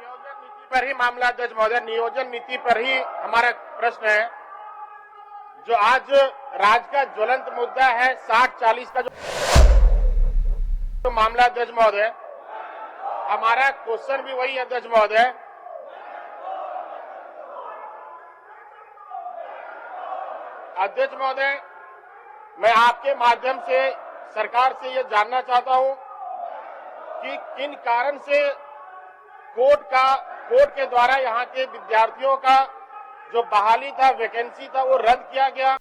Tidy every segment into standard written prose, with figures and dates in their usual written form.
नियोजन नीति पर ही मामला अध्यक्ष महोदय, नियोजन नीति पर ही हमारा प्रश्न है। जो आज राज्य का ज्वलंत मुद्दा है 60-40 का जो मामला अध्यक्ष महोदय, हमारा क्वेश्चन भी वही अध्यक्ष महोदय। अध्यक्ष महोदय, मैं आपके माध्यम से सरकार से ये जानना चाहता हूं कि किन कारण से कोर्ट के द्वारा यहाँ के विद्यार्थियों का जो बहाली था, वैकेंसी था, वो रद्द किया गया।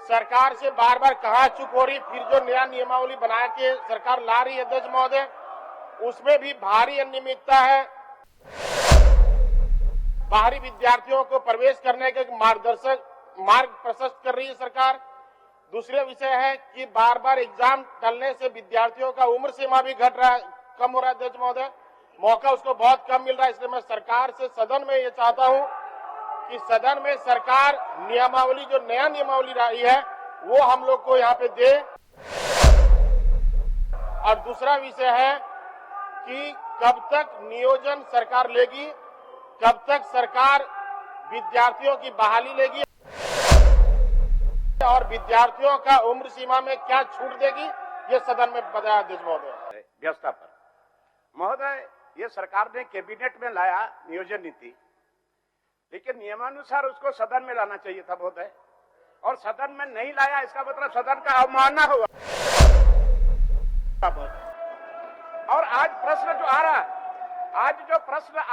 सरकार से बार बार कहाँ चुप हो रही, फिर जो नया नियमावली बना के सरकार ला रही है अध्यक्ष महोदय, उसमें भी भारी अनियमितता है। बाहरी विद्यार्थियों को प्रवेश करने के मार्ग प्रशस्त कर रही है सरकार। दूसरे विषय है कि बार बार एग्जाम टलने से विद्यार्थियों का उम्र सीमा भी कम हो रहा है अध्यक्ष महोदय, मौका उसको बहुत कम मिल रहा है। इसलिए मैं सरकार से सदन में ये चाहता हूं कि सदन में सरकार नियमावली, जो नया नियमावली रही है, वो हम लोग को यहाँ पे दे। और दूसरा विषय है कि कब तक नियोजन सरकार लेगी, कब तक सरकार विद्यार्थियों की बहाली लेगी और विद्यार्थियों का उम्र सीमा में क्या छूट देगी, ये सदन में बताया अध्यक्ष महोदय। व्यवस्था पर महोदय, ये सरकार ने कैबिनेट में लाया नियोजन नीति, लेकिन नियमानुसार उसको सदन में लाना चाहिए था महोदय, और सदन में नहीं लाया, इसका मतलब सदन का अवमानना हुआ। और आज प्रश्न जो आ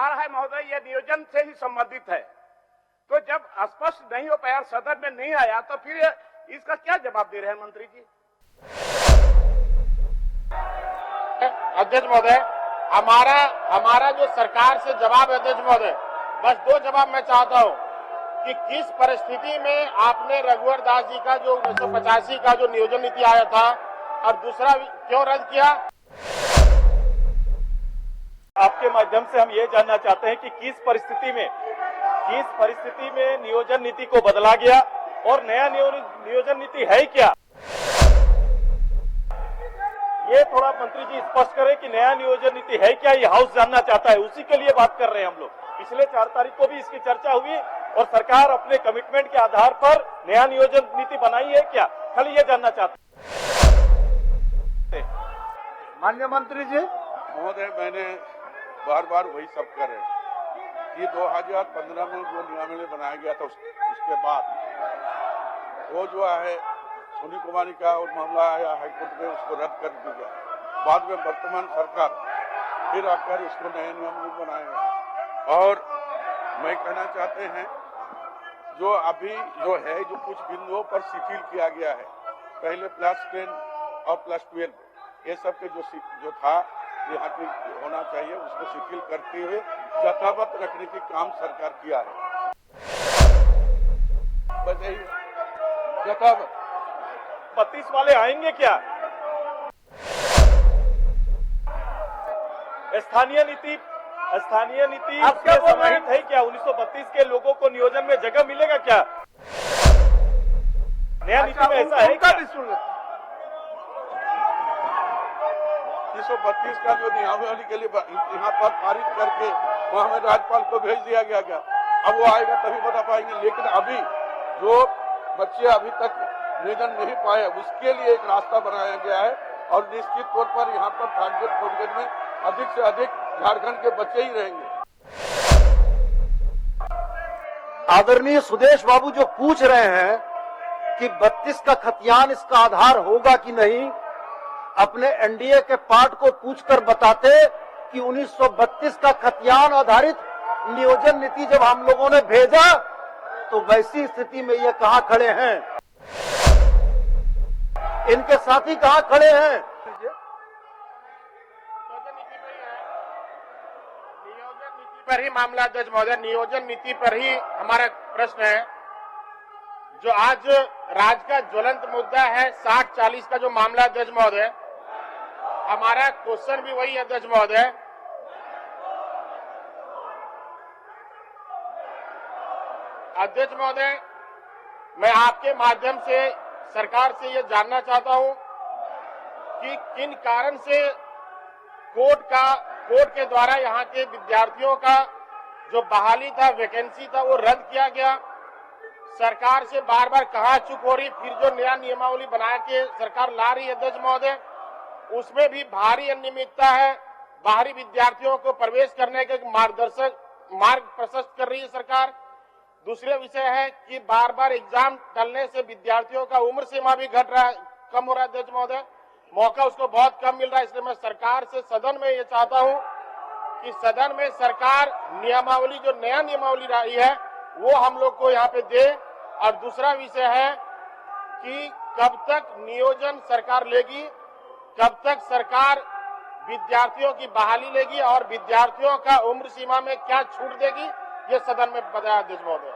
रहा है महोदय, ये नियोजन से ही संबंधित है। तो जब स्पष्ट नहीं हो पाया, सदन में नहीं आया, तो फिर इसका क्या जवाब दे रहे हैं मंत्री जी? अध्यक्ष महोदय, हमारा जो सरकार से जवाब है अध्यक्ष महोदय, बस दो जवाब मैं चाहता हूं कि किस परिस्थिति में आपने रघुवर दास जी का जो 1985 का जो नियोजन नीति आया था, और दूसरा क्यों रद्द किया? आपके माध्यम से हम ये जानना चाहते हैं कि किस परिस्थिति में नियोजन नीति को बदला गया और नया नियोजन नीति है क्या? ये थोड़ा मंत्री जी स्पष्ट करें कि नया नियोजन नीति है क्या, ये हाउस जानना चाहता है। उसी के लिए बात कर रहे हैं हम लोग। पिछले 4 तारीख को भी इसकी चर्चा हुई और सरकार अपने कमिटमेंट के आधार पर नया नियोजन नीति बनाई है क्या, खाली ये जानना चाहते हैं। माननीय मंत्री जी। महोदय, मैंने बार बार वही सब कर रहे हैं कि 2015 में जो नियमावली बनाया गया था, उसके बाद वो जो है सोनी कुमारी का और मामला आया हाईकोर्ट में, उसको रद्द कर दिया। बाद में वर्तमान सरकार फिर आकर इसको नए नियमावली बनाएगा। और मैं कहना चाहते हैं, जो अभी जो है, जो कुछ बिंदुओं पर शिथिल किया गया है, पहले +10 और +12 ये सब के जो था यहाँ की होना चाहिए, उसको शिथिल करते हुए यथावत रखने की काम सरकार किया है। बस यही यथावत। 32 वाले आएंगे क्या? स्थानीय नीति समाहित है क्या? 1932 के लोगों को नियोजन में जगह मिलेगा क्या? नया नीति में ऐसा है क्या? 332 का जो नियमावली के लिए यहाँ पर पारित करके वहाँ में राज्यपाल को भेज दिया गया। अब वो आएगा तभी बता पाएंगे। लेकिन अभी जो बच्चे अभी तक नियोजन नहीं पाए, उसके लिए एक रास्ता बनाया गया है, और निश्चित तौर पर यहाँ पर 3rd ग्रेड 4th ग्रेड में अधिक से अधिक झारखंड के बच्चे ही रहेंगे। आदरणीय सुदेश बाबू जो पूछ रहे हैं कि 32 का खतियान इसका आधार होगा कि नहीं, अपने एनडीए के पार्ट को पूछकर बताते कि 1932 का खतियान आधारित नियोजन नीति जब हम लोगों ने भेजा, तो वैसी स्थिति में ये कहां खड़े हैं, इनके साथी कहां खड़े हैं? नियोजन नीति पर ही मामला अध्यक्ष महोदय, नियोजन नीति पर ही हमारा प्रश्न है। जो आज राज्य का ज्वलंत मुद्दा है 60-40 का जो मामला अध्यक्ष महोदय, हमारा क्वेश्चन भी वही अध्यक्ष महोदय। अध्यक्ष महोदय, मैं आपके माध्यम से सरकार से ये जानना चाहता हूं कि किन कारण से कोर्ट के द्वारा यहाँ के विद्यार्थियों का जो बहाली था, वैकेंसी था, वो रद्द किया गया। सरकार से बार बार कहाँ चुप हो रही, फिर जो नया नियमावली बना के सरकार ला रही है अध्यक्ष महोदय, उसमें भी भारी अनियमितता है। बाहरी विद्यार्थियों को प्रवेश करने के मार्ग प्रशस्त कर रही है सरकार। दूसरे विषय है कि बार बार एग्जाम टलने से विद्यार्थियों का उम्र सीमा भी कम हो रहा है अध्यक्ष महोदय, मौका उसको बहुत कम मिल रहा है। इसलिए मैं सरकार से सदन में ये चाहता हूं कि सदन में सरकार नियमावली, जो नया नियमावली आई है, वो हम लोग को यहाँ पे दे। और दूसरा विषय है कि कब तक नियोजन सरकार लेगी, कब तक सरकार विद्यार्थियों की बहाली लेगी और विद्यार्थियों का उम्र सीमा में क्या छूट देगी, ये सदन में बताया अध्यक्ष महोदय।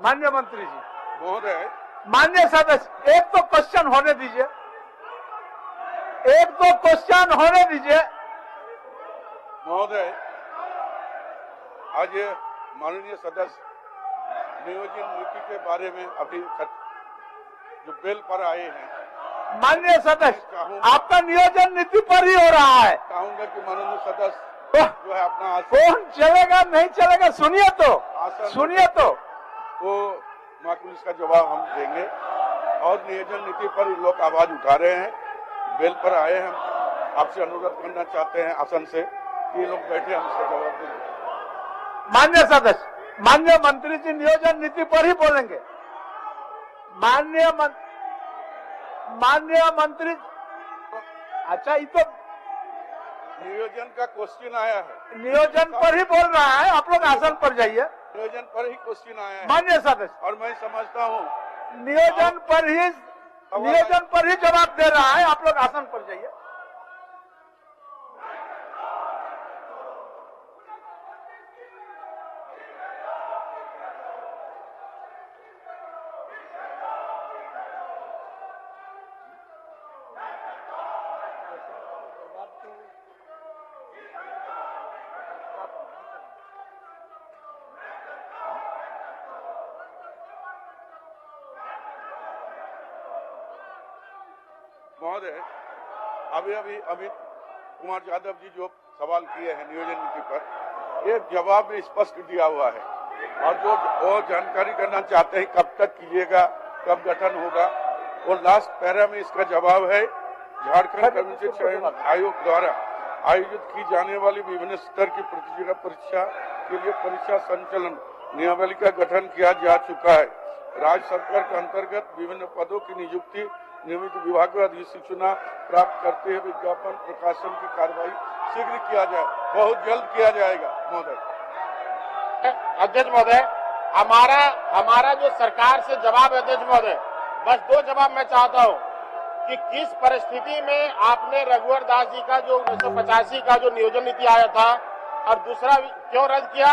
माननीय मंत्री जी, महोदय, माननीय सदस्य, एक तो क्वेश्चन होने दीजिए, एक तो क्वेश्चन होने दीजिए। महोदय, आज माननीय सदस्य नियोजन नीति के बारे में अभी जो बिल पर आए हैं, माननीय सदस्य, आपका नियोजन नीति पर ही हो रहा है। चाहूंगा कि माननीय सदस्य जो है अपना कौन चलेगा नहीं चलेगा, सुनिए तो, सुनिए तो। वो माकूल इसका जवाब हम देंगे। और नियोजन नीति पर लोग आवाज उठा रहे हैं, बिल पर आए हैं। आपसे अनुरोध करना चाहते हैं आसन से कि लोग बैठे, हम इसका जवाब देंगे। माननीय सदस्य, माननीय मंत्री जी नियोजन नीति पर ही बोलेंगे। माननीय मंत्री, अच्छा, ये तो नियोजन का क्वेश्चन आया है, नियोजन पर ही बोल रहा है। आप लोग आसन पर जाइए। नियोजन पर ही क्वेश्चन आया है माननीय सदस्य, और मैं समझता हूँ नियोजन पर ही जवाब दे रहा है। आप लोग आसन पर जाइए। महोदय, अभी अमित कुमार यादव जी जो सवाल किए हैं नियोजन नीति पर, ये जवाब में स्पष्ट दिया हुआ है। और जो वो जानकारी करना चाहते हैं कब तक कीजिएगा, कब गठन होगा, वो लास्ट पैरा में इसका जवाब है। झारखंड कर्मचारी चयन आयोग द्वारा आयोजित की जाने वाली विभिन्न स्तर की प्रतियोगिता परीक्षा के लिए परीक्षा संचालन नियमावली का गठन किया जा चुका है। राज्य सरकार के अंतर्गत विभिन्न पदों की नियुक्ति नियमित विभाग को अधिसूचना प्राप्त करते हुए विज्ञापन प्रकाशन की कार्रवाई शीघ्र किया जाए, बहुत जल्द किया जाएगा। महोदय, अध्यक्ष महोदय, हमारा जो सरकार से जवाब है अध्यक्ष महोदय, बस दो जवाब मैं चाहता हूँ कि किस परिस्थिति में आपने रघुवर दास जी का जो 1985 का जो नियोजन नीति आया था, और दूसरा क्यों रद्द किया,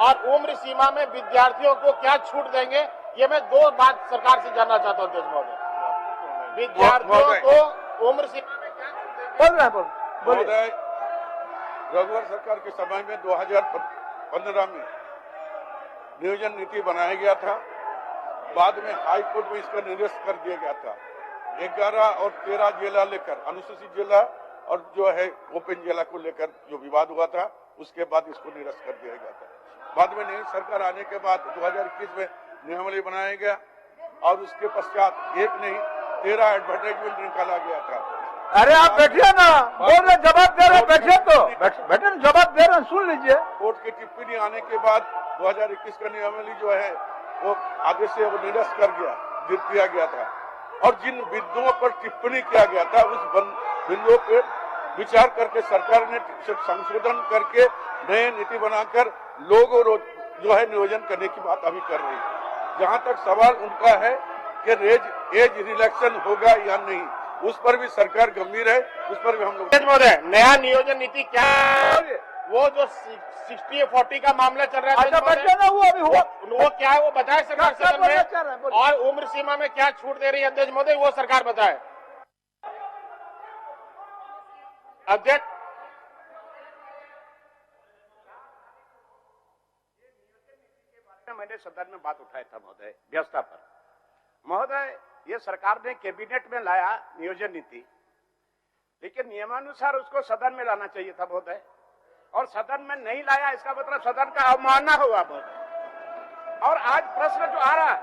और उम्र सीमा में विद्यार्थियों को क्या छूट देंगे, ये मैं दो बात सरकार से जानना चाहता हूँ अध्यक्ष महोदय। विद्यार्थियों को उम्र सीमा में क्या छूट देंगे? बोल रहे हैं, महोदय, रघुवर सरकार के समय में 2015 में नियोजन नीति बनाया गया था। बाद में हाई कोर्ट में इसका निरस्त कर दिया गया था। 11 और 13 जिला लेकर, अनुसूचित जिला और जो है ओपन जिला को लेकर जो विवाद हुआ था, उसके बाद इसको निरस्त कर दिया गया था। बाद में नई सरकार आने के बाद 2021 में नियमावली बनाया गया और उसके पश्चात एक नहीं 13 एडवर्टाइजमेंट निकाला गया था। अरे आप बैठिए ना, बोल रहे जवाब दे रहे, बैठिए तो, बैठे जवाब दे रहे, सुन लीजिए। कोर्ट की टिप्पणी आने के बाद 2021 का नियमावली जो है वो आदेश से वो निरस्त कर दिया गया था। और जिन बिंदुओं पर टिप्पणी किया गया था, उस बिंदुओं पर विचार करके सरकार ने संशोधन करके नए नीति बनाकर लोगों जो है नियोजन करने की बात अभी कर रही है। जहां तक सवाल उनका है कि एज रिलैक्सन होगा या नहीं, उस पर भी सरकार गंभीर है, उस पर भी हम लोग। महोदय, नया नियोजन नीति क्या है? वो जो 60-40 का मामला चल रहा है, अच्छा बच्चे ना, वो अभी हुआ, वो क्या है वो बताए सरकार सदन में, और उम्र सीमा में क्या छूट दे रही है अध्यक्ष महोदय, वो सरकार बताए। अध्यक्ष, मैंने सदन में बात उठाया था महोदय, व्यवस्था पर। महोदय, ये सरकार ने कैबिनेट में लाया नियोजन नीति, लेकिन नियमानुसार उसको सदन में लाना चाहिए था महोदय। और सदन में नहीं लाया, इसका मतलब सदन का अवमानना हुआ महोदय। और आज प्रश्न जो आ रहा है,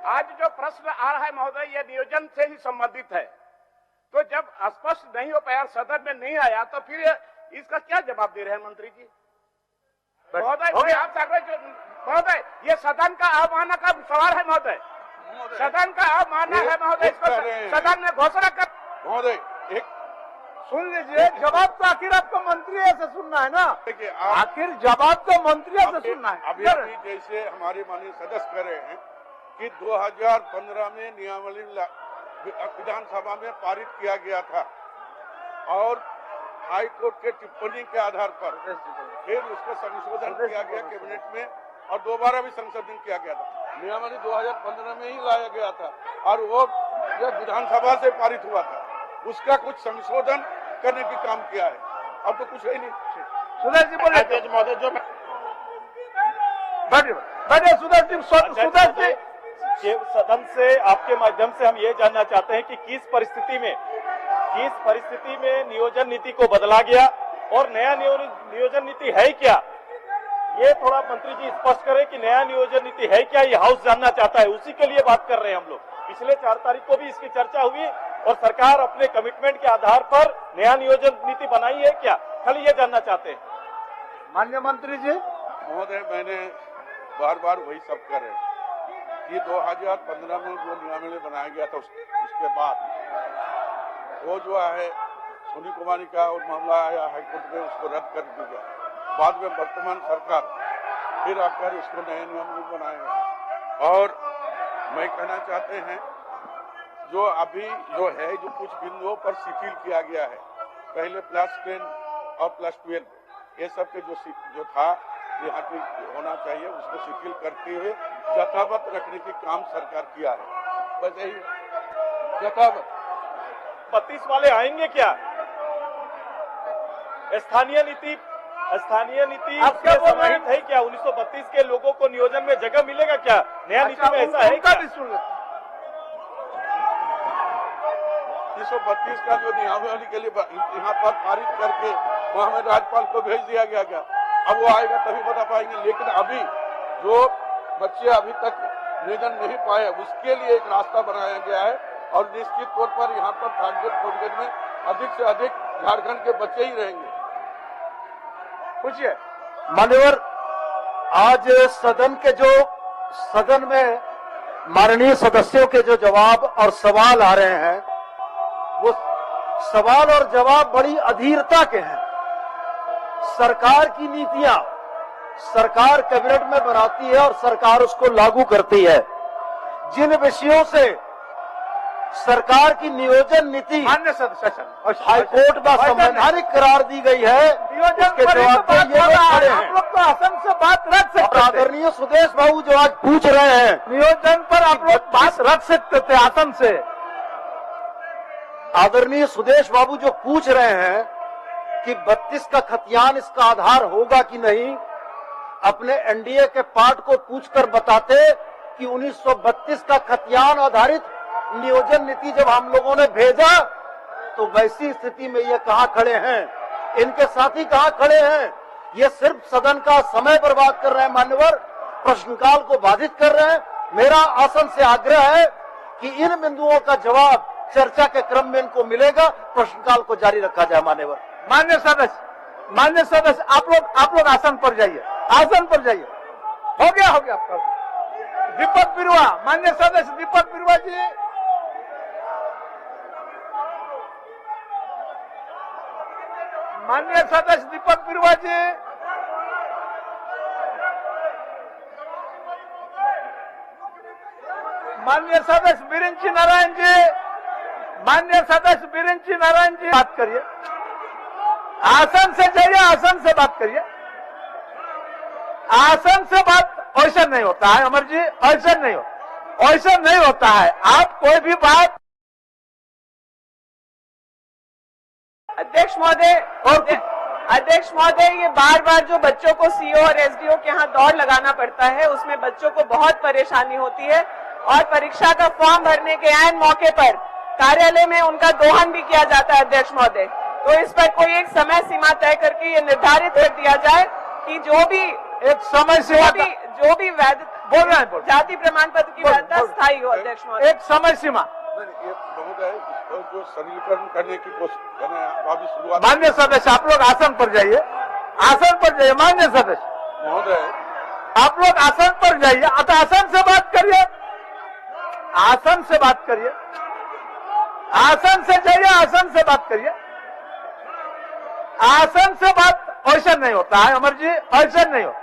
आज जो प्रश्न आ रहा है महोदय, ये नियोजन से ही संबंधित है। तो जब स्पष्ट नहीं हो पाया, सदन में नहीं आया, तो फिर इसका क्या जवाब दे रहे हैं मंत्री जी? महोदय आपसे आग्रह, महोदय ये सदन का अवमानना का सवाल है महोदय, सदन का अवमानना है महोदय, इसको सदन में घोषणा कर। महोदय एक सुन लीजिए, जवाब तो आखिर आपको मंत्री से सुनना है ना, देखिए आखिर जवाब तो मंत्री से सुनना है। अभी जैसे हमारे माननीय सदस्य कह रहे हैं कि 2015 में नियमावली विधानसभा में पारित किया गया था और हाई कोर्ट के टिप्पणी के आधार पर फिर उसका संशोधन किया गया कैबिनेट में और दोबारा भी संशोधन किया गया था। नियमावली 2015 में ही लाया गया था और वो विधानसभा से पारित हुआ था, उसका कुछ संशोधन करने की काम किया है, अब तो कुछ है नहीं। सुधीर जी बोलिए महोदय, जो बैठे सुधीर जी। सदन से आपके माध्यम से हम ये जानना चाहते हैं कि किस परिस्थिति में नियोजन नीति को बदला गया और नया नियोजन नीति है क्या? ये थोड़ा मंत्री जी स्पष्ट करें कि नया नियोजन नीति है क्या, ये हाउस जानना चाहता है, उसी के लिए बात कर रहे हैं हम लोग। पिछले 4 तारीख को भी इसकी चर्चा हुई और सरकार अपने कमिटमेंट के आधार पर नया नियोजन नीति बनाई है क्या, खाली ये जानना चाहते हैं। माननीय मंत्री जी। महोदय मैंने बार बार वही सब कर रहे हैं कि 2015 में जो नियमावली बनाया गया था उसके बाद वो जो है सोनी कुमारी का और मामला आया हाईकोर्ट में, उसको रद्द कर दिया गया। बाद में वर्तमान सरकार फिर आकर इसको नए नियम बनाएगा और मैं कहना चाहते हैं जो अभी जो है जो कुछ बिंदुओं पर शिथिल किया गया है, पहले +10 और +12 ये सब के जो था यहाँ की होना चाहिए, उसको शिथिल करते हुए यथावत रखने की काम सरकार किया है। बस यही यथावत 32 वाले आएंगे क्या? स्थानीय नीति समाहित है क्या? 1932 के लोगों को नियोजन में जगह मिलेगा क्या? नया नीति में ऐसा है क्या? 332 का जो नियमावली के लिए यहाँ पर पारित करके वहाँ में राज्यपाल को भेज दिया गया क्या? अब वो आएगा तभी बता पाएंगे। लेकिन अभी जो बच्चे अभी तक नियोजन नहीं पाए उसके लिए एक रास्ता बनाया गया है और निश्चित तौर पर यहाँ पर 3rd ग्रेड में अधिक से अधिक झारखंड के बच्चे ही रहेंगे। पूछिए मान्यवर, आज सदन में माननीय सदस्यों के जो जवाब और सवाल आ रहे हैं, वो सवाल और जवाब बड़ी अधीरता के हैं। सरकार की नीतियां सरकार कैबिनेट में बनाती है और सरकार उसको लागू करती है। जिन विषयों से सरकार की नियोजन नीति हाईकोर्ट में संवैधानिक करार दी गई है, उसके जवाब में ये लोग खड़े हैं। आप लोग तो आसन से बात रख सकते थे। आदरणीय सुदेश बाबू जो आज पूछ रहे हैं नियोजन पर, आप लोग बात रख सकते थे आसन से। आदरणीय सुदेश बाबू जो पूछ रहे हैं कि 32 का खतियान इसका आधार होगा कि नहीं, अपने एनडीए के पार्ट को पूछकर बताते कि 1932 का खतियान आधारित नियोजन नीति जब हम लोगों ने भेजा तो वैसी स्थिति में ये कहां खड़े हैं, इनके साथी कहां खड़े हैं? ये सिर्फ सदन का समय बर्बाद कर रहे हैं मान्यवर, प्रश्नकाल को बाधित कर रहे हैं। मेरा आसन से आग्रह है कि इन बिंदुओं का जवाब चर्चा के क्रम में इनको मिलेगा, प्रश्नकाल को जारी रखा जाए मान्यवर। मान्य सदस्य आप लोग आसन पर जाइए, आसन पर जाइए। हो गया आपका। दीपक बिरुआ, मान्य सदस्य दीपक बिरुआ जी। मान्य सदस्य दीपक बिरुआ जी। मान्य सदस्य बिरिंची नारायण जी। मान्य सदस्य बिरिंची नारायण जी, बात करिए। आसन से जाइए, आसन से बात करिए। आसन से बात ऐसा नहीं होता है अमर जी, ऐसा नहीं होता है। आप कोई भी बात। अध्यक्ष महोदय, ये बार बार जो बच्चों को सीओ और एसडीओ के यहाँ दौड़ लगाना पड़ता है, उसमें बच्चों को बहुत परेशानी होती है और परीक्षा का फॉर्म भरने के ऐन मौके पर कार्यालय में उनका दोहन भी किया जाता है अध्यक्ष महोदय। तो इस पर कोई एक समय सीमा तय करके ये निर्धारित कर दिया जाए कि जो भी एक समय सीमा जो भी वैध बोल रहे हैं, बोल। जाति प्रमाण पत्र की वैधता स्थायी हो। अध्यक्ष महोदय, एक समय सीमा। ये महोदय इसको जो सरलीकरण करने की कोशिश कर रहे हैं, अभी शुरुआत। मान्य सदस्य आप लोग आसन पर जाइए, आसन पर जाइए। मान्य सदस्य महोदय आप लोग आसन पर जाइए, अतः आसन से बात करिए, आसन से बात करिए, आसन से जाइए, आसन से बात करिए। आसन से बात ऐसा नहीं होता है अमर जी, ऐसा नहीं हो,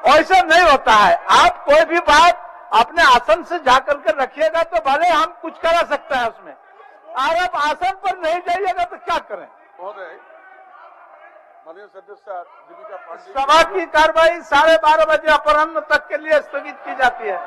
ऐसा नहीं होता है। आप कोई भी बात अपने आसन से जाकर के रखिएगा तो भले हम कुछ करा सकते हैं उसमें, और आप आसन पर नहीं जाइएगा तो क्या करें। महोदय माननीय सदस्य दीपिका पांडेय, सभा की कार्रवाई 12:30 बजे अपराह्न तक के लिए स्थगित की जाती है।